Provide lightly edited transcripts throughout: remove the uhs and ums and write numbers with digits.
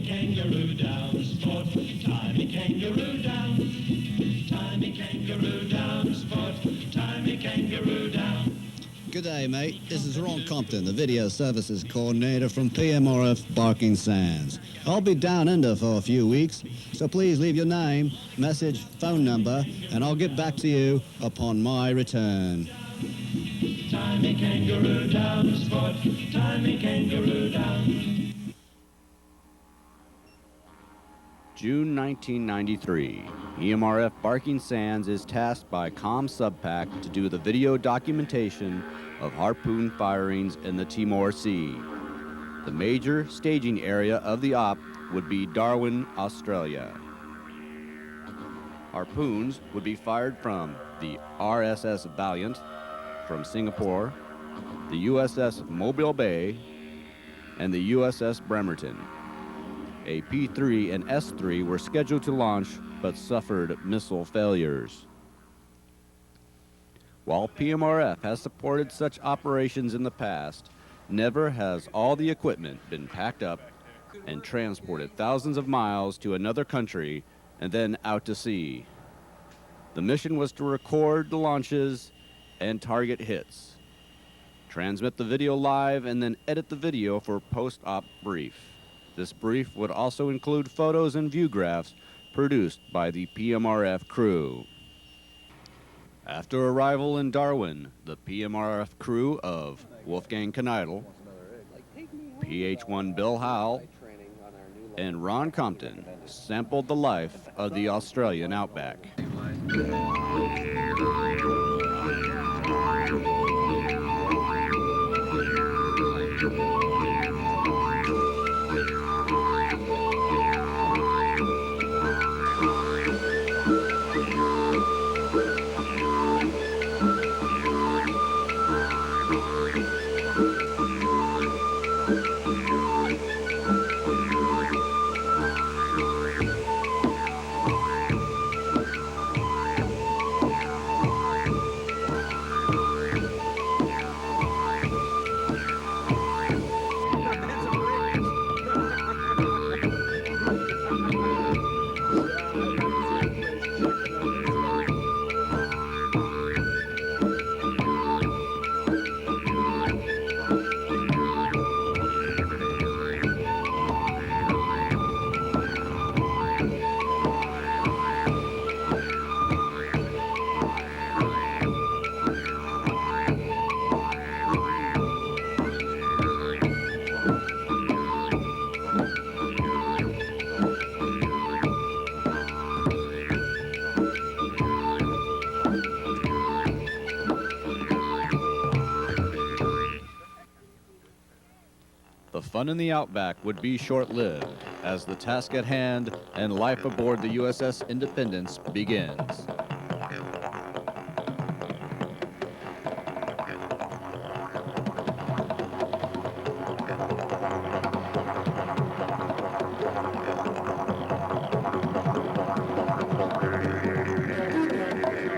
Timey kangaroo down sport. Timey kangaroo down. Timey kangaroo down sport. Timey kangaroo down. Good day, mate. This is Ron Compton, the Video Services Coordinator from PMRF Barking Sands. I'll be down under for a few weeks, so please leave your name, message, phone number, and I'll get back to you upon my return. Timey kangaroo down sport. Timey kangaroo down. June 1993, PMRF Barking Sands is tasked by Com Subpac to do the video documentation of harpoon firings in the Timor Sea. The major staging area of the op would be Darwin, Australia. Harpoons would be fired from the RSS Valiant, from Singapore, the USS Mobile Bay, and the USS Bremerton. A P-3 and S-3 were scheduled to launch, but suffered missile failures. While PMRF has supported such operations in the past, never has all the equipment been packed up and transported thousands of miles to another country and then out to sea. The mission was to record the launches and target hits, transmit the video live, and then edit the video for post-op brief. This brief would also include photos and view graphs produced by the PMRF crew. After arrival in Darwin, the PMRF crew of Wolfgang Kneidl, PH-1 Bill Howell, and Ron Compton sampled the life of the Australian outback. The fun in the outback would be short-lived as the task at hand and life aboard the USS Independence begins.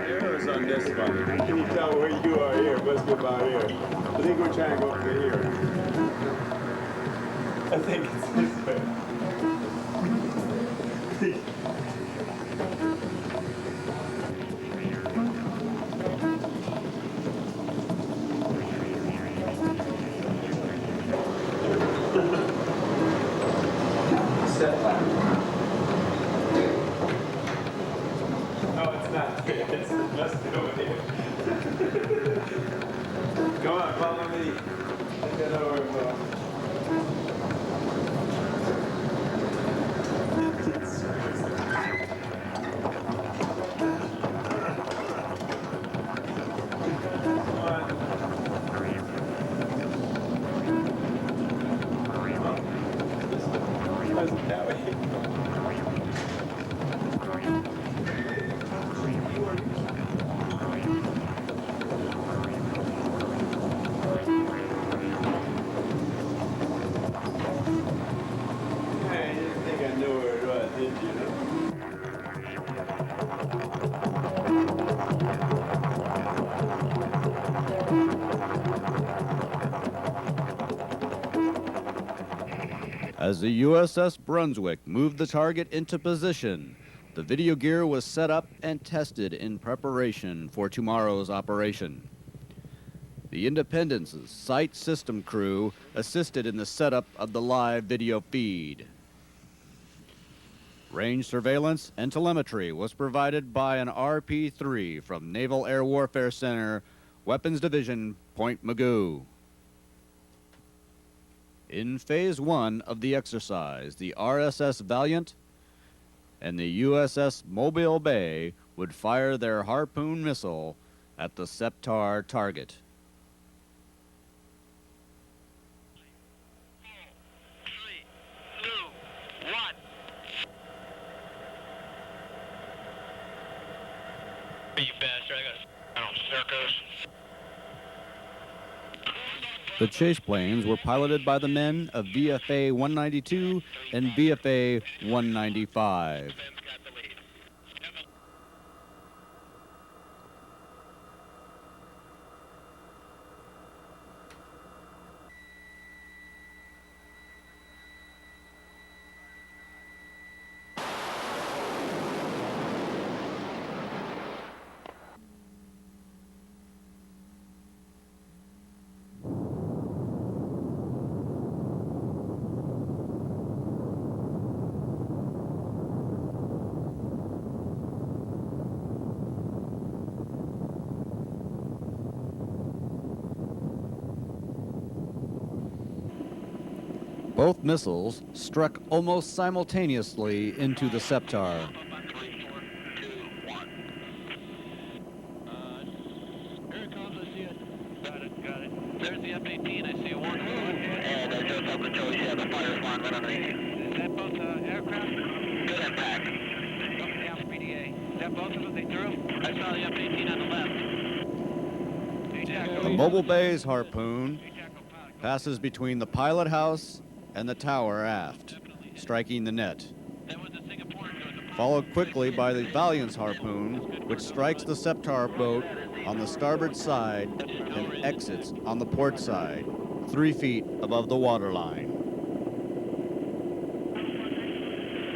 Arrows on this one. Can you tell where you are here? Let's go about here. I think we're trying to go over here. I think it's this way. No, it's not. It's just over here. Come on, follow me. Take that over. As the USS Brunswick moved the target into position, the video gear was set up and tested in preparation for tomorrow's operation. The Independence's Sight System crew assisted in the setup of the live video feed. Range surveillance and telemetry was provided by an RP-3 from Naval Air Warfare Center, Weapons Division, Point Mugu. In Phase 1 of the exercise, the RSS Valiant and the USS Mobile Bay would fire their Harpoon missile at the Septar target. You bastard, I got circus. The chase planes were piloted by the men of VFA 192 and VFA 195. Both missiles struck almost simultaneously into the Septar. 3, 4, 2, 1. Here it comes, I see it. Got it. There's the F-18, I see one. And I just up control, you have the fire line right underneath you. Is that both aircraft? Good impact. Yeah, 3DA. Is that both of them they threw? I saw the F-18 on the left. The Mobile Bay's Harpoon passes between the pilot house and the tower aft, striking the net. Followed quickly by the Valiant's Harpoon, which strikes the Septar boat on the starboard side and exits on the port side, 3 feet above the waterline.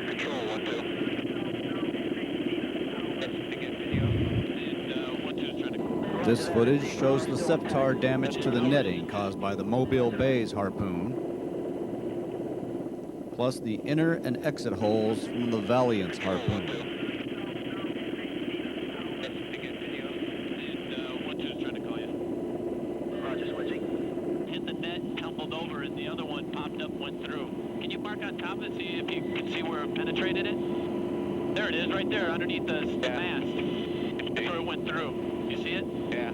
Control 1-2. This footage shows the Septar damage to the netting caused by the Mobile Bay's Harpoon, plus the inner and exit holes from the Valiant's Harpoon. Hit the net, tumbled over, and the other one popped up, went through. Can you mark on top of it, see if you can see where it penetrated it? There it is, right there, underneath the mast. That's where it went through. You see it? Yeah.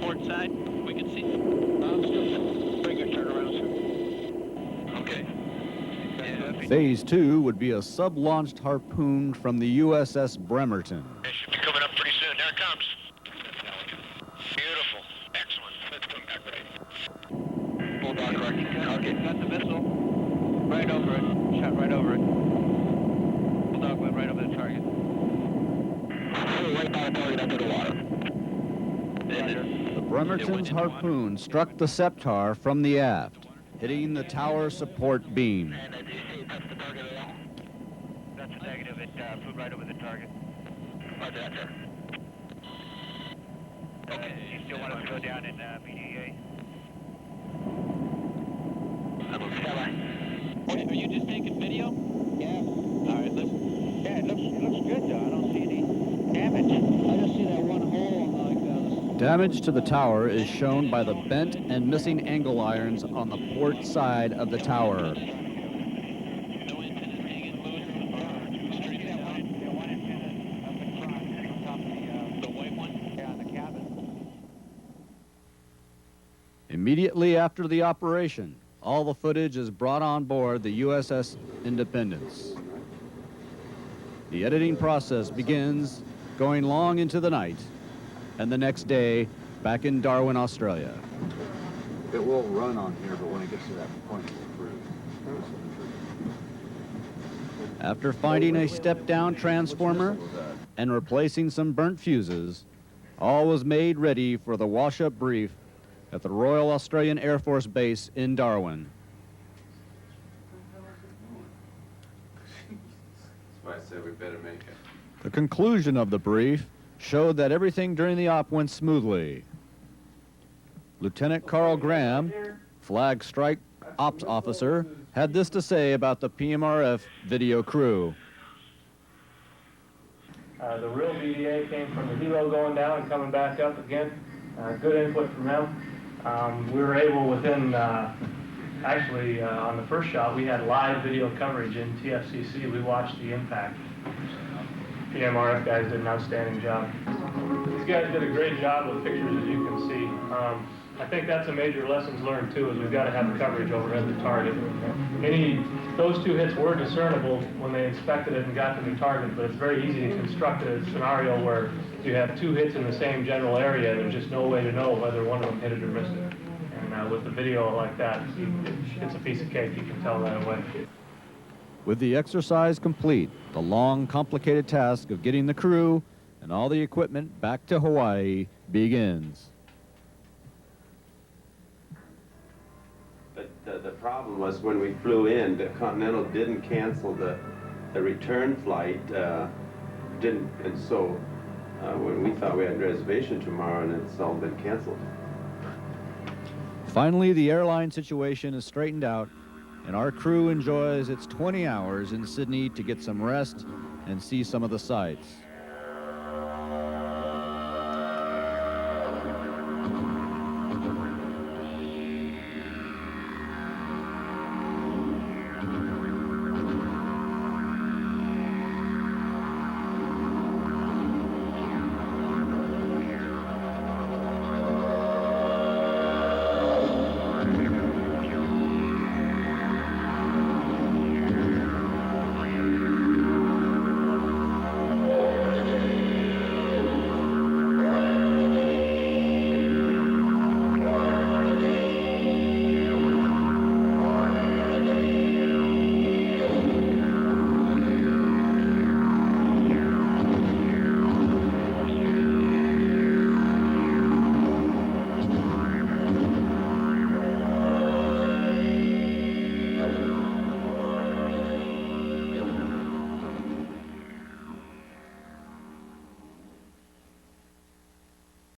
Port side, we can see it. Bring your turn around, sir. Okay. Phase 2 would be a sub-launched Harpoon from the USS Bremerton. It should be coming up pretty soon. There it comes. Beautiful. Excellent. Let's come back right. Bulldog correct. Okay, got the missile. Right over it. Shot right over it. Bulldog went right over the target. Right by the target under the water. The Bremerton's Harpoon struck the Septar from the aft, hitting the tower support beam. That's a negative. It flew right over the target. Roger that, sir. Okay. You still want us to go down in BDA? Are you just taking video? Yeah. All right, listen. Yeah, it looks good, though. I don't see any damage. I just see that one hole like Damage to the tower is shown by the bent and missing angle irons on the port side of the tower. Immediately after the operation, all the footage is brought on board the USS Independence. The editing process begins going long into the night, and the next day, back in Darwin, Australia. It will run on here, but when it gets to that point, it's After finding a step-down transformer and replacing some burnt fuses, all was made ready for the wash-up brief at the Royal Australian Air Force Base in Darwin. why I said we better make it. The conclusion of the brief showed that everything during the op went smoothly. Lieutenant Carl Graham, Flag Strike Ops Officer, had this to say about the PMRF video crew. The real VDA came from the helo going down and coming back up again. Good input from them. We were able within, actually on the first shot, we had live video coverage in TFCC. We watched the impact. PMRF guys did an outstanding job. These guys did a great job with pictures, as you can see. I think that's a major lessons learned too, is we've got to have coverage overhead the target. Those two hits were discernible when they inspected it and got to the target, but it's very easy to construct a scenario where you have two hits in the same general area and there's just no way to know whether one of them hit it or missed it. And with the video like that, it's a piece of cake, you can tell right away. With the exercise complete, the long, complicated task of getting the crew and all the equipment back to Hawaii begins. But the problem was when we flew in, the Continental didn't cancel the return flight, and so when we thought we had a reservation tomorrow, and it's all been canceled. Finally, the airline situation is straightened out, and our crew enjoys its 20 hours in Sydney to get some rest and see some of the sights.